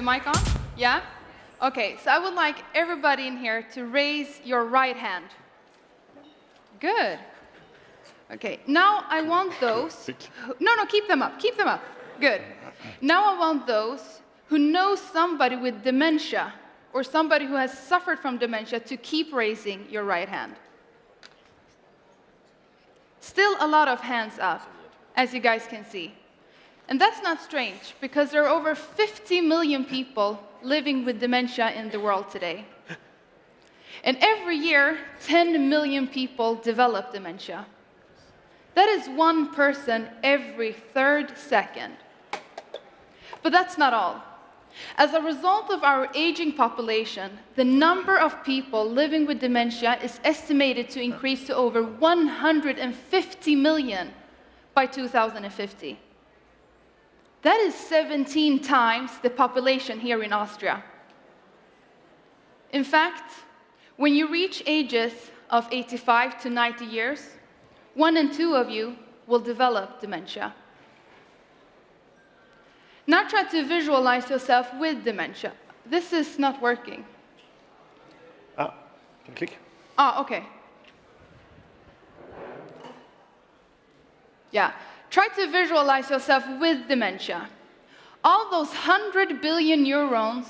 mic on? Yeah? Okay, so I would like everybody in here to raise your right hand. Good. Okay, now I want those... No, keep them up, keep them up. Good. Now I want those who know somebody with dementia or somebody who has suffered from dementia to keep raising your right hand. Still a lot of hands up, as you guys can see. And that's not strange, because there are over 50 million people living with dementia in the world today. And every year, 10 million people develop dementia. That is one person every third second. But that's not all. As a result of our aging population, the number of people living with dementia is estimated to increase to over 150 million by 2050. That is 17 times the population here in Austria. In fact, when you reach ages of 85 to 90 years, 1 in 2 of you will develop dementia. Now try to visualize yourself with dementia. This is not working. Click. Okay. Yeah. Try to visualize yourself with dementia. All those 100 billion neurons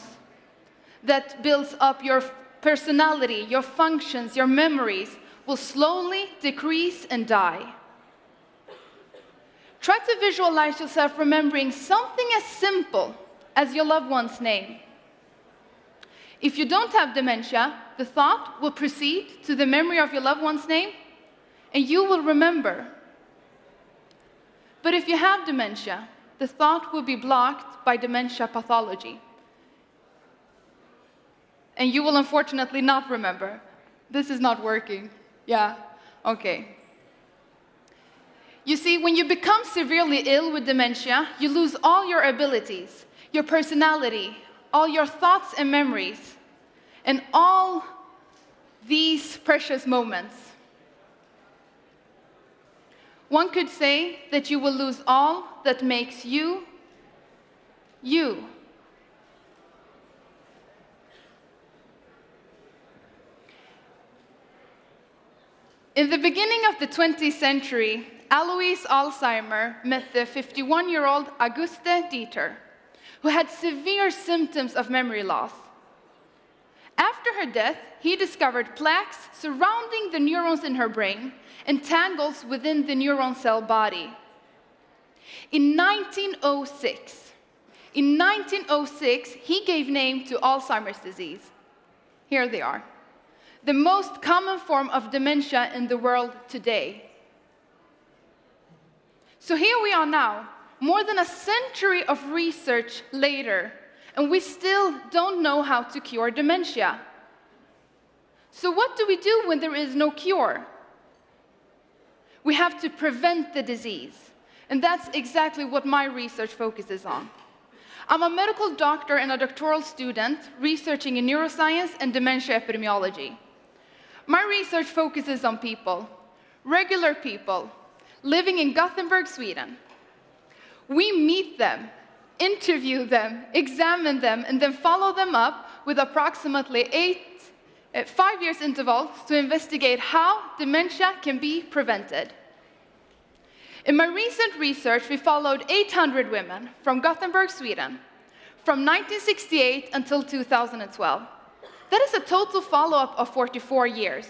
that builds up your personality, your functions, your memories, will slowly decrease and die. Try to visualize yourself remembering something as simple as your loved one's name. If you don't have dementia, the thought will proceed to the memory of your loved one's name, and you will remember. But if you have dementia, the thought will be blocked by dementia pathology. And you will unfortunately not remember. This is not working. Yeah, okay. You see, when you become severely ill with dementia, you lose all your abilities, your personality, all your thoughts and memories, and all these precious moments. One could say that you will lose all that makes you, you. In the beginning of the 20th century, Alois Alzheimer met the 51-year-old Auguste Dieter, who had severe symptoms of memory loss. After her death, he discovered plaques surrounding the neurons in her brain and tangles within the neuron cell body. In 1906, he gave name to Alzheimer's disease. Here they are. The most common form of dementia in the world today. So here we are now, more than a century of research later, and we still don't know how to cure dementia. So what do we do when there is no cure? We have to prevent the disease, and that's exactly what my research focuses on. I'm a medical doctor and a doctoral student researching in neuroscience and dementia epidemiology. My research focuses on people, regular people, living in Gothenburg, Sweden. We meet them, interview them, examine them, and then follow them up with approximately 5 years intervals to investigate how dementia can be prevented. In my recent research, we followed 800 women from Gothenburg, Sweden, from 1968 until 2012. That is a total follow-up of 44 years.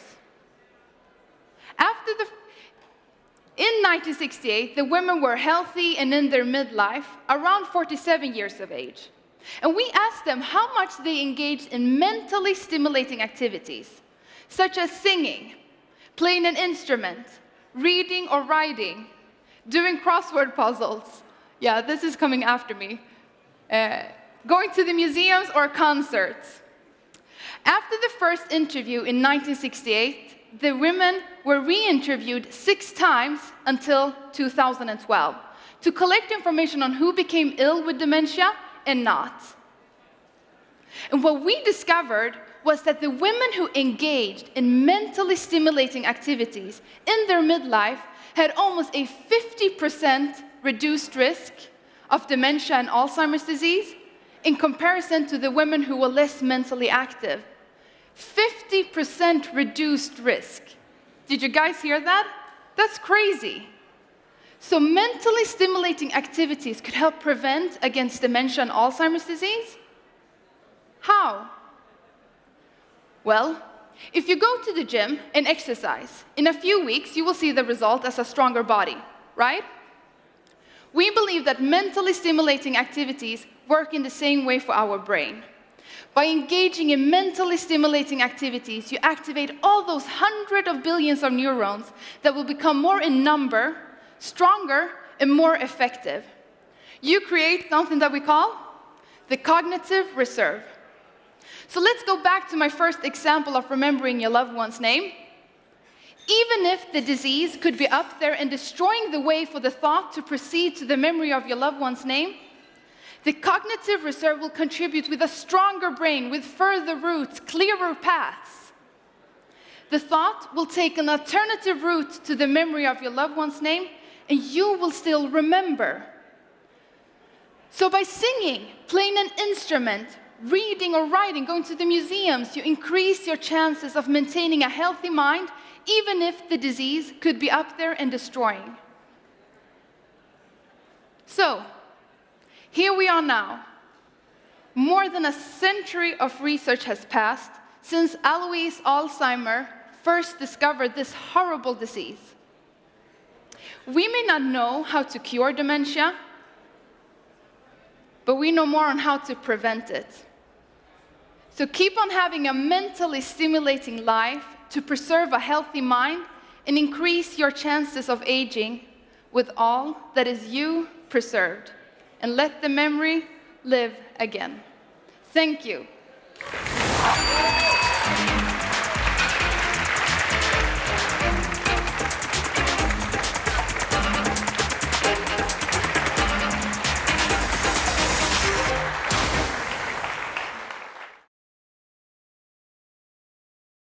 In 1968, the women were healthy and in their midlife, around 47 years of age. And we asked them how much they engaged in mentally stimulating activities, such as singing, playing an instrument, reading or writing, doing crossword puzzles. Yeah, this is coming after me. Going to the museums or concerts. After the first interview in 1968, the women were re-interviewed 6 times until 2012 to collect information on who became ill with dementia and not. And what we discovered was that the women who engaged in mentally stimulating activities in their midlife had almost a 50% reduced risk of dementia and Alzheimer's disease, in comparison to the women who were less mentally active. 50% reduced risk. Did you guys hear that? That's crazy. So mentally stimulating activities could help prevent against dementia and Alzheimer's disease? How? Well, if you go to the gym and exercise, in a few weeks you will see the result as a stronger body, right? We believe that mentally stimulating activities work in the same way for our brain. By engaging in mentally stimulating activities, you activate all those hundreds of billions of neurons that will become more in number, stronger, and more effective. You create something that we call the cognitive reserve. So let's go back to my first example of remembering your loved one's name. Even if the disease could be up there and destroying the way for the thought to proceed to the memory of your loved one's name, the cognitive reserve will contribute with a stronger brain, with further routes, clearer paths. The thought will take an alternative route to the memory of your loved one's name, and you will still remember. So by singing, playing an instrument, reading or writing, going to the museums, you increase your chances of maintaining a healthy mind, even if the disease could be up there and destroying. So, here we are now. More than a century of research has passed since Alois Alzheimer first discovered this horrible disease. We may not know how to cure dementia, but we know more on how to prevent it. So keep on having a mentally stimulating life to preserve a healthy mind and increase your chances of aging with all that is you preserved. And let the memory live again. Thank you.